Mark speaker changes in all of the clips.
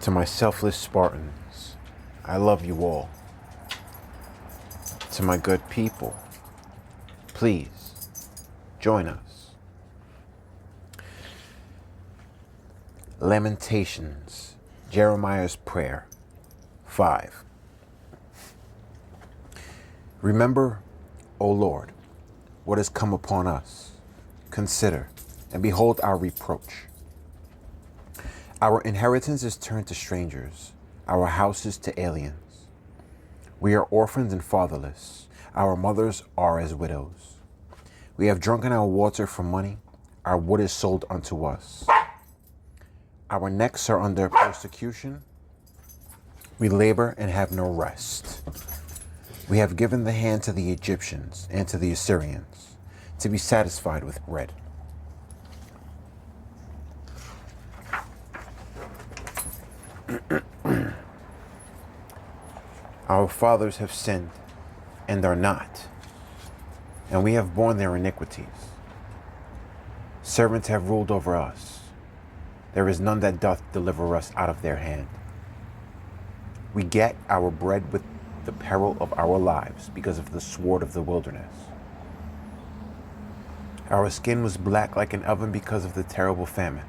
Speaker 1: To my selfless Spartans, I love you all. To my good people, please join us. Lamentations, Jeremiah's Prayer, 5. Remember, O Lord, what has come upon us. Consider, and behold our reproach. Our inheritance is turned to strangers, our houses to aliens. We are orphans and fatherless. Our mothers are as widows. We have drunken our water for money. Our wood is sold unto us. Our necks are under persecution. We labor and have no rest. We have given the hand to the Egyptians and to the Assyrians to be satisfied with bread. Our fathers have sinned and are not, and we have borne their iniquities. Servants have ruled over us. There is none that doth deliver us out of their hand. We get our bread with the peril of our lives because of the sword of the wilderness. Our skin was black like an oven because of the terrible famine.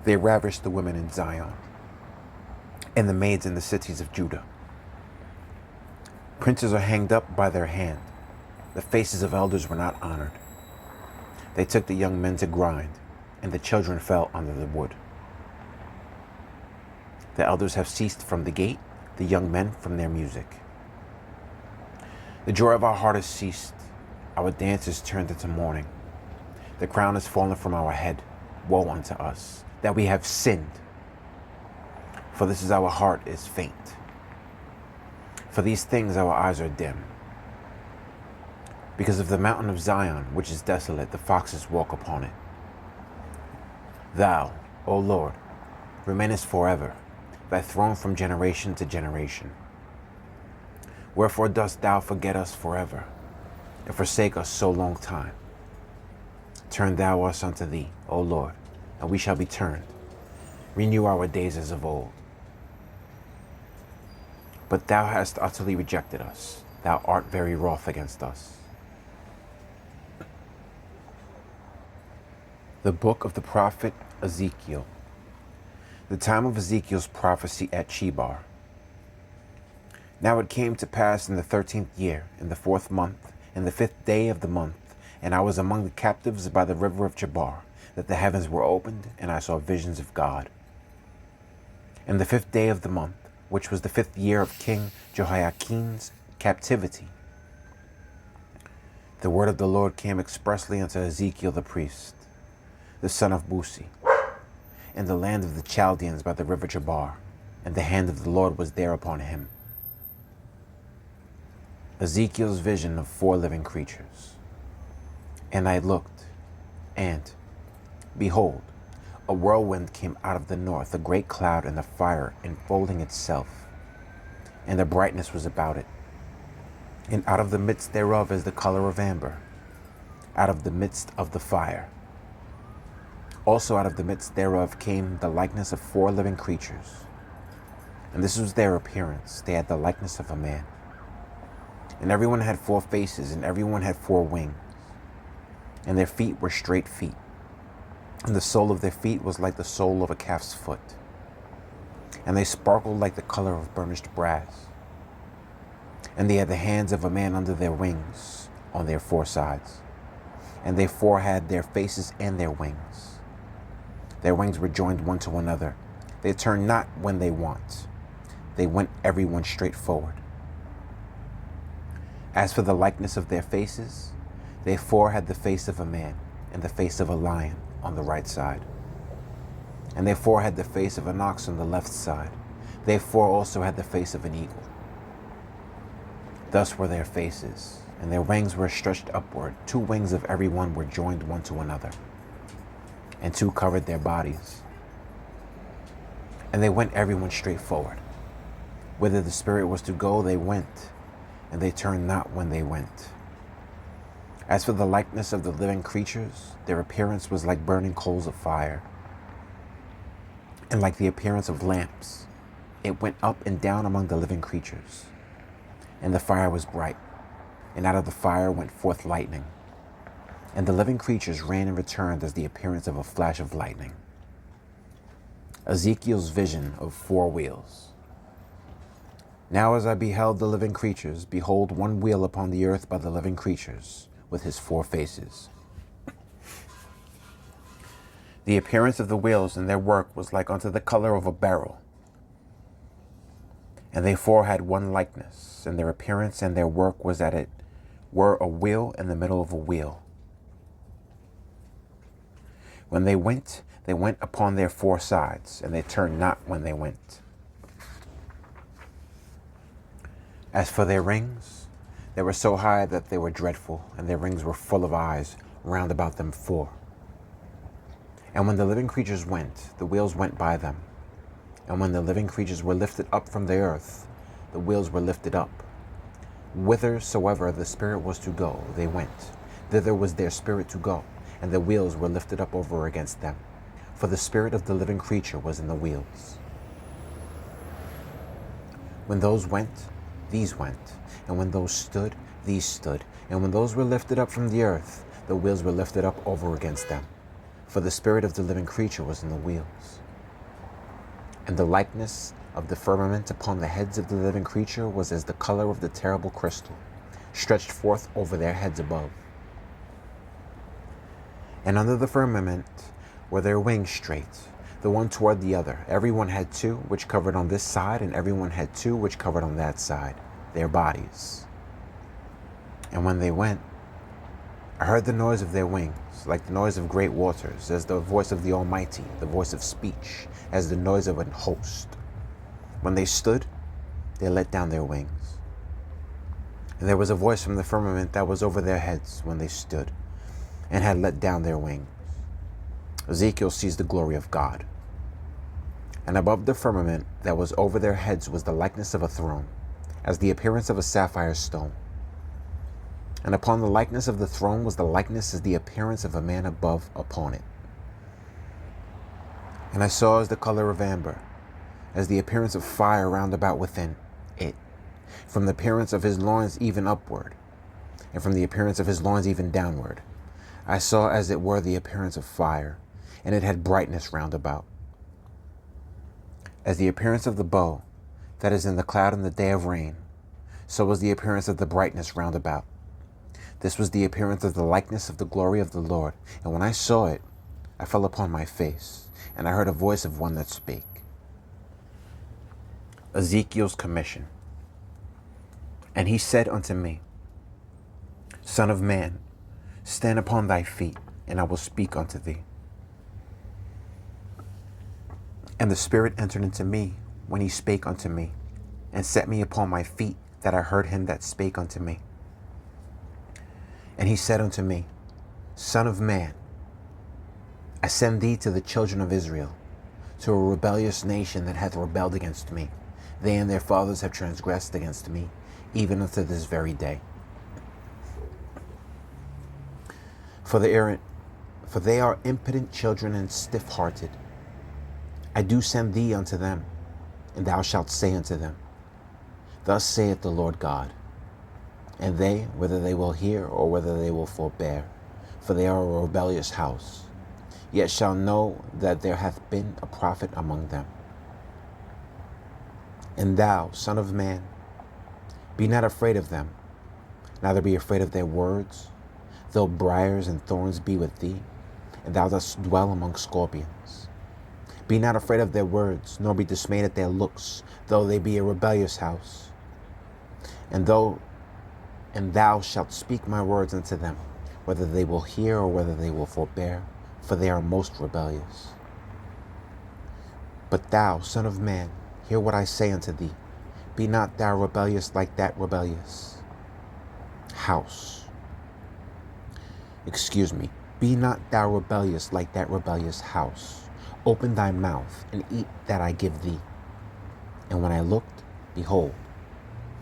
Speaker 1: They ravished the women in Zion and the maids in the cities of Judah. Princes are hanged up by their hand. The faces of elders were not honored. They took the young men to grind, and the children fell under the wood. The elders have ceased from the gate, the young men from their music. The joy of our heart has ceased. Our dance is turned into mourning. The crown has fallen from our head. Woe unto us, that we have sinned. For this is our heart is faint. For these things our eyes are dim. Because of the mountain of Zion, which is desolate, the foxes walk upon it. Thou, O Lord, remainest forever, thy throne from generation to generation. Wherefore dost thou forget us forever, and forsake us so long time? Turn thou us unto thee, O Lord, and we shall be turned. Renew our days as of old. But thou hast utterly rejected us. Thou art very wroth against us. The book of the prophet Ezekiel. The time of Ezekiel's prophecy at Chebar. Now it came to pass in the 13th year, in the 4th month, in the 5th day of the month, and I was among the captives by the river of Chebar, that the heavens were opened, and I saw visions of God. In the 5th day of the month, which was the 5th year of King Jehoiakim's captivity, the word of the Lord came expressly unto Ezekiel the priest, the son of Buzi, in the land of the Chaldeans by the river Chebar, and the hand of the Lord was there upon him. Ezekiel's vision of 4 living creatures. And I looked, and, behold, a whirlwind came out of the north, a great cloud and a fire enfolding itself, and the brightness was about it. And out of the midst thereof is the color of amber, out of the midst of the fire. Also out of the midst thereof came the likeness of 4 living creatures. And this was their appearance. They had the likeness of a man. And everyone had 4 faces, and everyone had 4 wings. And their feet were straight feet. And the sole of their feet was like the sole of a calf's foot. And they sparkled like the color of burnished brass. And they had the hands of a man under their wings on their 4 sides. And they 4 had their faces and their wings. Their wings were joined one to another. They turned not when they want. They went everyone straight forward. As for the likeness of their faces, they 4 had the face of a man and the face of a lion on the right side. And they 4 had the face of an ox on the left side. They 4 also had the face of an eagle. Thus were their faces, and their wings were stretched upward. 2 wings of every one were joined one to another, and 2 covered their bodies. And they went everyone straight forward. Whither the Spirit was to go, they went, and they turned not when they went. As for the likeness of the living creatures, their appearance was like burning coals of fire. and like the appearance of lamps, it went up and down among the living creatures. And the fire was bright, and out of the fire went forth lightning. And the living creatures ran and returned as the appearance of a flash of lightning. Ezekiel's vision of 4 wheels. Now as I beheld the living creatures, behold, one wheel upon the earth by the living creatures, with his 4 faces. The appearance of the wheels and their work was like unto the color of a beryl. And they 4 had one likeness, and their appearance and their work was that it were a wheel in the middle of a wheel. When they went upon their 4 sides, and they turned not when they went. As for their rings, they were so high that they were dreadful, and their rings were full of eyes round about them 4. And when the living creatures went, the wheels went by them. And when the living creatures were lifted up from the earth, the wheels were lifted up. Whithersoever the spirit was to go, they went. Thither was their spirit to go, and the wheels were lifted up over against them. For the spirit of the living creature was in the wheels. When those went, these went. And when those stood, these stood. And when those were lifted up from the earth, the wheels were lifted up over against them. For the spirit of the living creature was in the wheels. And the likeness of the firmament upon the heads of the living creature was as the color of the terrible crystal, stretched forth over their heads above. And under the firmament were their wings straight, the one toward the other. Every one had 2, which covered on this side, and every one had 2, which covered on that side, their bodies. And when they went, I heard the noise of their wings, like the noise of great waters, as the voice of the Almighty, the voice of speech, as the noise of an host. When they stood, they let down their wings. And there was a voice from the firmament that was over their heads when they stood, and had let down their wings. Ezekiel sees the glory of God. And above the firmament that was over their heads was the likeness of a throne, as the appearance of a sapphire stone. And upon the likeness of the throne was the likeness as the appearance of a man above upon it. And I saw as the color of amber, as the appearance of fire round about within it, from the appearance of his loins even upward, and from the appearance of his loins even downward. I saw as it were the appearance of fire, and it had brightness round about. As the appearance of the bow that is in the cloud in the day of rain, so was the appearance of the brightness round about. This was the appearance of the likeness of the glory of the Lord. And when I saw it, I fell upon my face, and I heard a voice of one that spake. Ezekiel's commission. And he said unto me, Son of man, stand upon thy feet, and I will speak unto thee. And the Spirit entered into me when he spake unto me, and set me upon my feet, that I heard him that spake unto me. And he said unto me, Son of man, I send thee to the children of Israel, to a rebellious nation that hath rebelled against me. They and their fathers have transgressed against me, even unto this very day. For they are impotent children and stiff-hearted. I do send thee unto them, and thou shalt say unto them, Thus saith the Lord God. And they, whether they will hear or whether they will forbear, for they are a rebellious house, yet shall know that there hath been a prophet among them. And thou, son of man, be not afraid of them, neither be afraid of their words, though briars and thorns be with thee, and thou dost dwell among scorpions. Be not afraid of their words, nor be dismayed at their looks, though they be a rebellious house. And thou shalt speak my words unto them, whether they will hear or whether they will forbear, for they are most rebellious. But thou, son of man, hear what I say unto thee. Be not thou rebellious like that rebellious house. Be not thou rebellious like that rebellious house. Open thy mouth and eat that I give thee. And when I looked, behold,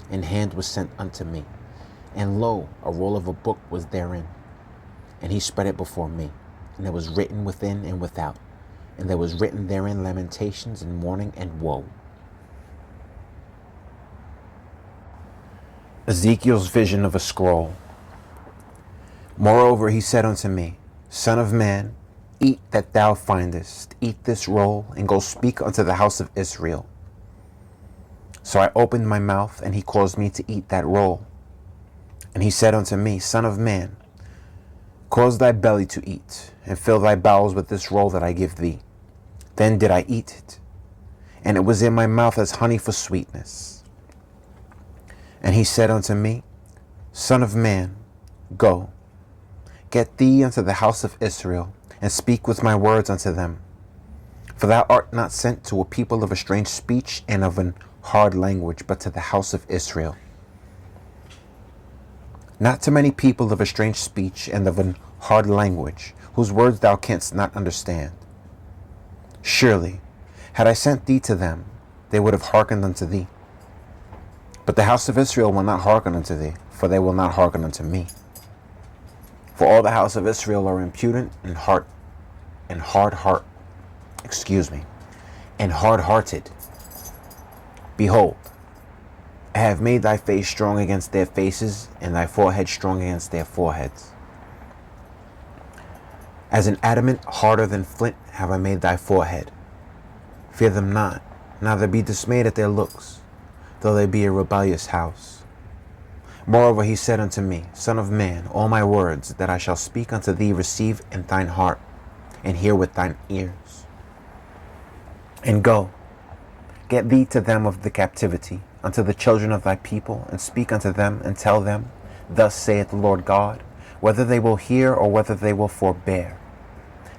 Speaker 1: an hand was sent unto me. And lo, a roll of a book was therein. And he spread it before me. And it was written within and without, and there was written therein lamentations and mourning and woe. Ezekiel's vision of a scroll. Moreover, he said unto me, Son of man, eat that thou findest, eat this roll, and go speak unto the house of Israel. So I opened my mouth, and he caused me to eat that roll. And he said unto me, Son of man, cause thy belly to eat, and fill thy bowels with this roll that I give thee. Then did I eat it, and it was in my mouth as honey for sweetness. And he said unto me, Son of man, go, get thee unto the house of Israel, and speak with my words unto them. For thou art not sent to a people of a strange speech and of an hard language, but to the house of Israel. Not to many people of a strange speech and of an hard language, whose words thou canst not understand. Surely, had I sent thee to them, they would have hearkened unto thee. But the house of Israel will not hearken unto thee, for they will not hearken unto me. For all the house of Israel are impudent and hard-hearted. Behold, I have made thy face strong against their faces, and thy forehead strong against their foreheads. As an adamant harder than flint have I made thy forehead. Fear them not, neither be dismayed at their looks, though they be a rebellious house. Moreover, he said unto me, Son of man, all my words that I shall speak unto thee receive in thine heart, and hear with thine ears. And go, get thee to them of the captivity, unto the children of thy people, and speak unto them, and tell them, Thus saith the Lord God, whether they will hear or whether they will forbear.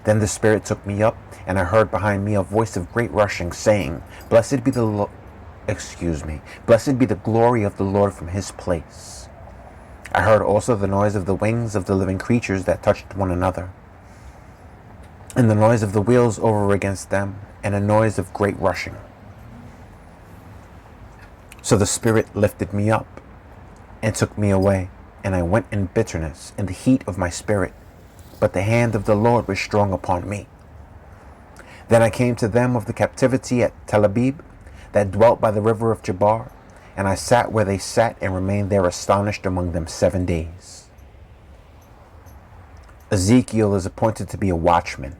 Speaker 1: Then the Spirit took me up, and I heard behind me a voice of great rushing, saying, Blessed be the glory of the Lord from his place. I heard also the noise of the wings of the living creatures that touched one another, and the noise of the wheels over against them, and a noise of great rushing. So the Spirit lifted me up, and took me away, and I went in bitterness, in the heat of my spirit, but the hand of the Lord was strong upon me. Then I came to them of the captivity at Tel Abib, that dwelt by the river of Jabar, and I sat where they sat, and remained there astonished among them 7 days. Ezekiel is appointed to be a watchman.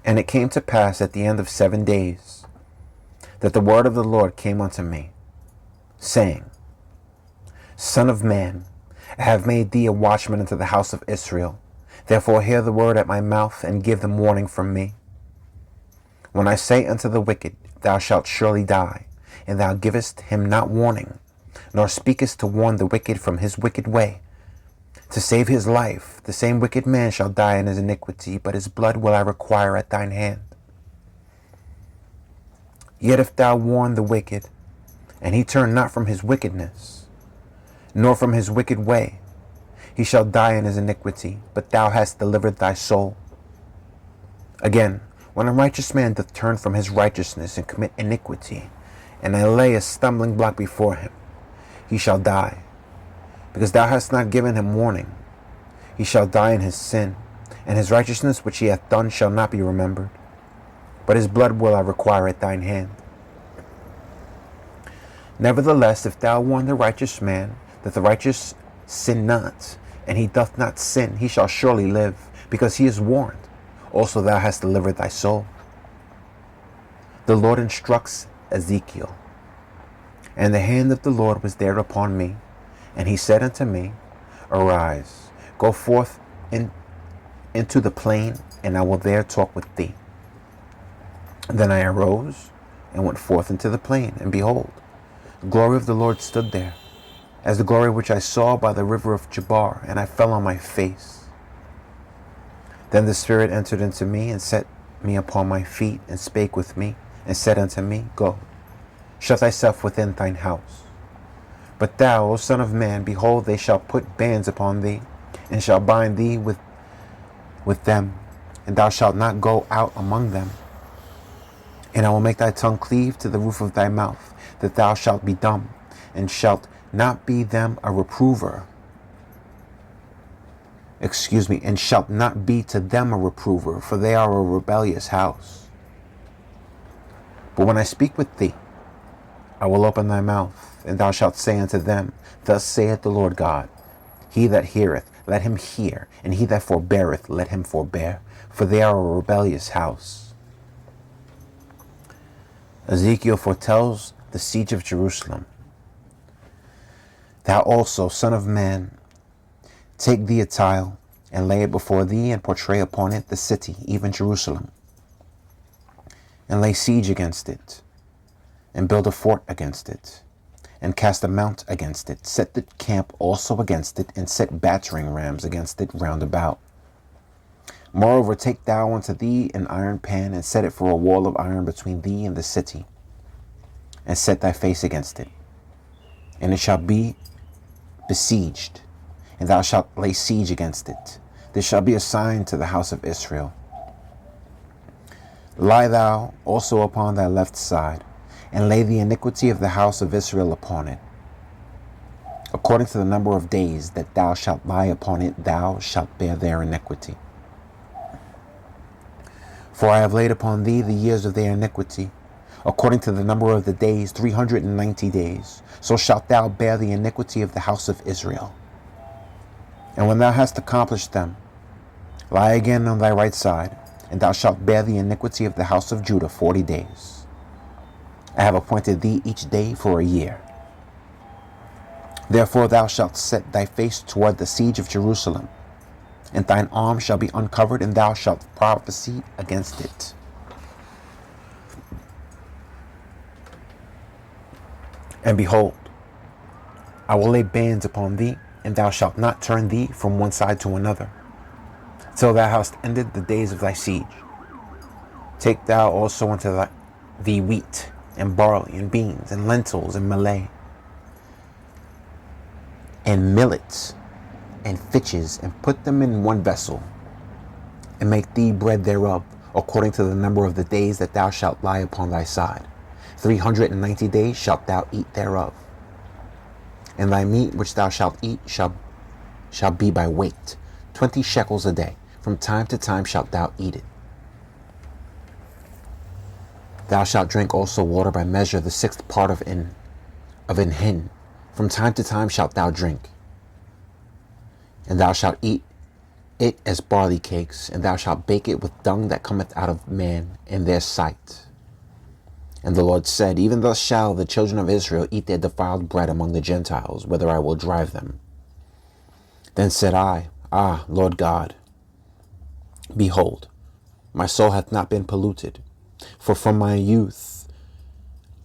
Speaker 1: And it came to pass at the end of 7 days, that the word of the Lord came unto me, saying, Son of man, I have made thee a watchman unto the house of Israel. Therefore hear the word at my mouth, and give them warning from me. When I say unto the wicked, Thou shalt surely die, and thou givest him not warning, nor speakest to warn the wicked from his wicked way, to save his life, the same wicked man shall die in his iniquity, but his blood will I require at thine hand. Yet if thou warn the wicked, and he turn not from his wickedness, nor from his wicked way, he shall die in his iniquity, but thou hast delivered thy soul. Again, when a righteous man doth turn from his righteousness and commit iniquity, and I lay a stumbling block before him, he shall die, because thou hast not given him warning. He shall die in his sin, and his righteousness which he hath done shall not be remembered, but his blood will I require at thine hand. Nevertheless, if thou warn the righteous man, that the righteous sin not, and he doth not sin, he shall surely live, because he is warned. Also thou hast delivered thy soul. The Lord instructs Ezekiel. And the hand of the Lord was there upon me, and he said unto me, Arise, go forth into the plain, and I will there talk with thee. Then I arose and went forth into the plain, and behold, the glory of the Lord stood there, as the glory which I saw by the river of Jabar, and I fell on my face. Then the Spirit entered into me, and set me upon my feet, and spake with me, and said unto me, Go, shut thyself within thine house. But thou, O son of man, behold, they shall put bands upon thee, and shall bind thee with them, and thou shalt not go out among them. And I will make thy tongue cleave to the roof of thy mouth, that thou shalt be dumb, and shalt not be them a reprover. and shalt not be to them a reprover, for they are a rebellious house. But when I speak with thee, I will open thy mouth, and thou shalt say unto them, Thus saith the Lord God, He that heareth, let him hear, and he that forbeareth, let him forbear, for they are a rebellious house. Ezekiel foretells the siege of Jerusalem. Thou also, son of man, take thee a tile, and lay it before thee, and portray upon it the city, even Jerusalem, and lay siege against it, and build a fort against it, and cast a mount against it. Set the camp also against it, and set battering rams against it round about. Moreover, take thou unto thee an iron pan, and set it for a wall of iron between thee and the city, and set thy face against it. And it shall be besieged, and thou shalt lay siege against it. This shall be a sign to the house of Israel. Lie thou also upon thy left side, and lay the iniquity of the house of Israel upon it. According to the number of days that thou shalt lie upon it, thou shalt bear their iniquity. For I have laid upon thee the years of their iniquity, according to the number of the days, 390 days. So shalt thou bear the iniquity of the house of Israel. And when thou hast accomplished them, lie again on thy right side, and thou shalt bear the iniquity of the house of Judah 40 days. I have appointed thee each day for a year. Therefore thou shalt set thy face toward the siege of Jerusalem, and thine arm shall be uncovered, and thou shalt prophesy against it. And behold, I will lay bands upon thee, and thou shalt not turn thee from one side to another, till thou hast ended the days of thy siege. Take thou also unto thee wheat, and barley, and beans, and lentils, and millet, and millets, and fitches, and put them in one vessel, and make thee bread thereof, according to the number of the days that thou shalt lie upon thy side. 390 days shalt thou eat thereof. And thy meat which thou shalt eat shall be by weight, 20 shekels a day. From time to time shalt thou eat it. Thou shalt drink also water by measure, the 6th part of an hin. From time to time shalt thou drink. And thou shalt eat it as barley cakes, and thou shalt bake it with dung that cometh out of man in their sight. And the Lord said, Even thus shall the children of Israel eat their defiled bread among the Gentiles, whither I will drive them. Then said I, Lord God, behold, my soul hath not been polluted, for from my youth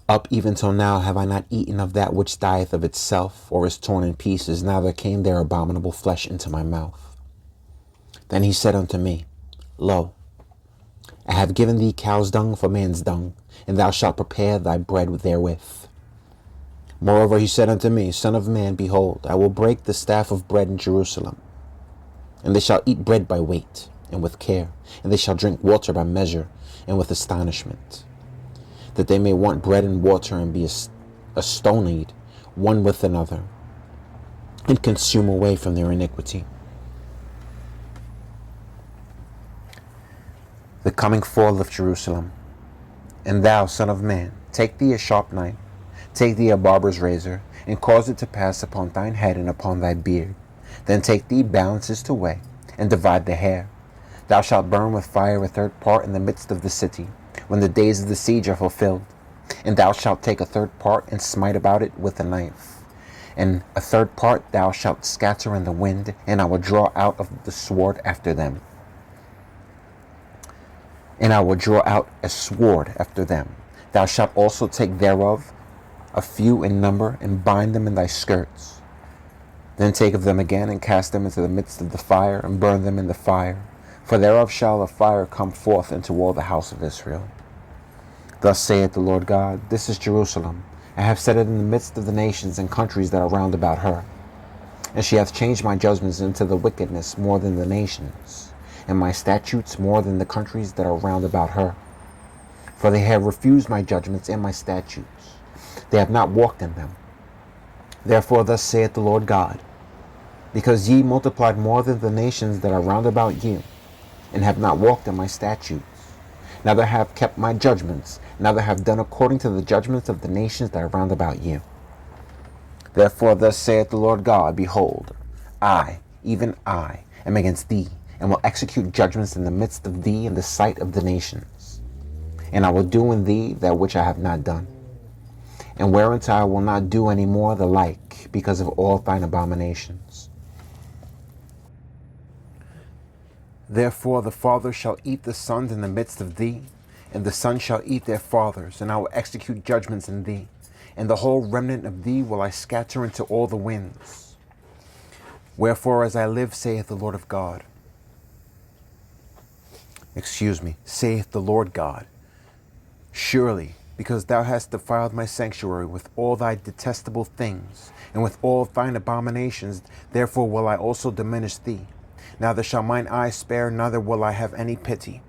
Speaker 1: up even till now have I not eaten of that which dieth of itself, or is torn in pieces, neither came their abominable flesh into my mouth. Then he said unto me, Lo, I have given thee cow's dung for man's dung, and thou shalt prepare thy bread therewith. Moreover he said unto me, Son of man, behold, I will break the staff of bread in Jerusalem, and they shall eat bread by weight, and with care, and they shall drink water by measure, and with astonishment, that they may want bread and water, and be astonied one with another, and consume away from their iniquity. The coming fall of Jerusalem. And thou, son of man, take thee a sharp knife, take thee a barber's razor, and cause it to pass upon thine head and upon thy beard. Then take thee balances to weigh, and divide the hair. Thou shalt burn with fire a 3rd part in the midst of the city, when the days of the siege are fulfilled. And thou shalt take a 3rd part, and smite about it with a knife. And a 3rd part thou shalt scatter in the wind, and I will draw out of the sword after them. And I will draw out a sword after them. Thou shalt also take thereof a few in number, and bind them in thy skirts. Then take of them again, and cast them into the midst of the fire, and burn them in the fire. For thereof shall a fire come forth into all the house of Israel. Thus saith the Lord God, This is Jerusalem. I have set it in the midst of the nations and countries that are round about her. And she hath changed my judgments into the wickedness more than the nations, and my statutes more than the countries that are round about her. For they have refused my judgments and my statutes. They have not walked in them. Therefore thus saith the Lord God, Because ye multiplied more than the nations that are round about you, and have not walked in my statutes, neither have kept my judgments, neither have done according to the judgments of the nations that are round about you. Therefore thus saith the Lord God, Behold, I, even I, am against thee, and will execute judgments in the midst of thee in the sight of the nations. And I will do in thee that which I have not done, and whereunto I will not do any more the like, because of all thine abominations. Therefore the fathers shall eat the sons in the midst of thee, and the sons shall eat their fathers, and I will execute judgments in thee. And the whole remnant of thee will I scatter into all the winds. Wherefore, as I live, saith the Lord God, saith the Lord God, surely, because thou hast defiled my sanctuary with all thy detestable things, and with all thine abominations, therefore will I also diminish thee. Neither shall mine eye spare, neither will I have any pity.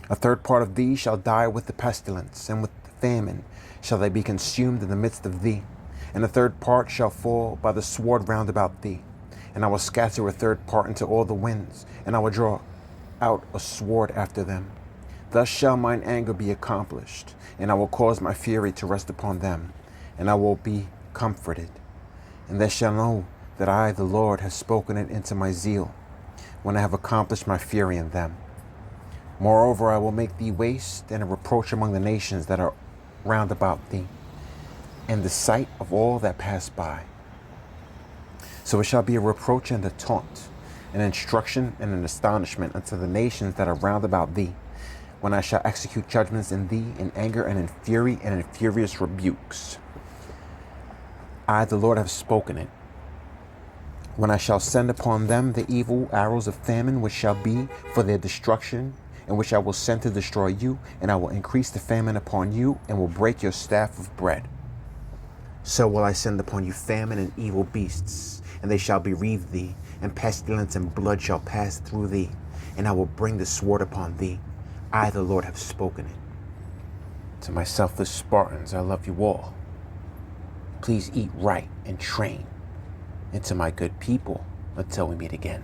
Speaker 1: A third part of thee shall die with the pestilence, and with the famine shall they be consumed in the midst of thee. And a third part shall fall by the sword round about thee. And I will scatter a third part into all the winds, and I will draw out a sword after them. Thus shall mine anger be accomplished, and I will cause my fury to rest upon them, and I will be comforted. And they shall know that I, the Lord, have spoken it into my zeal, when I have accomplished my fury in them. Moreover, I will make thee waste and a reproach among the nations that are round about thee, in the sight of all that pass by. So it shall be a reproach and a taunt, an instruction and an astonishment unto the nations that are round about thee, when I shall execute judgments in thee in anger and in fury and in furious rebukes. I, the Lord, have spoken it. When I shall send upon them the evil arrows of famine, which shall be for their destruction, and which I will send to destroy you, and I will increase the famine upon you, and will break your staff of bread. So will I send upon you famine and evil beasts, and they shall bereave thee, and pestilence and blood shall pass through thee, and I will bring the sword upon thee. I, the Lord, have spoken it. To my selfless Spartans, I love you all. Please eat right and train. And to my good people, until we meet again.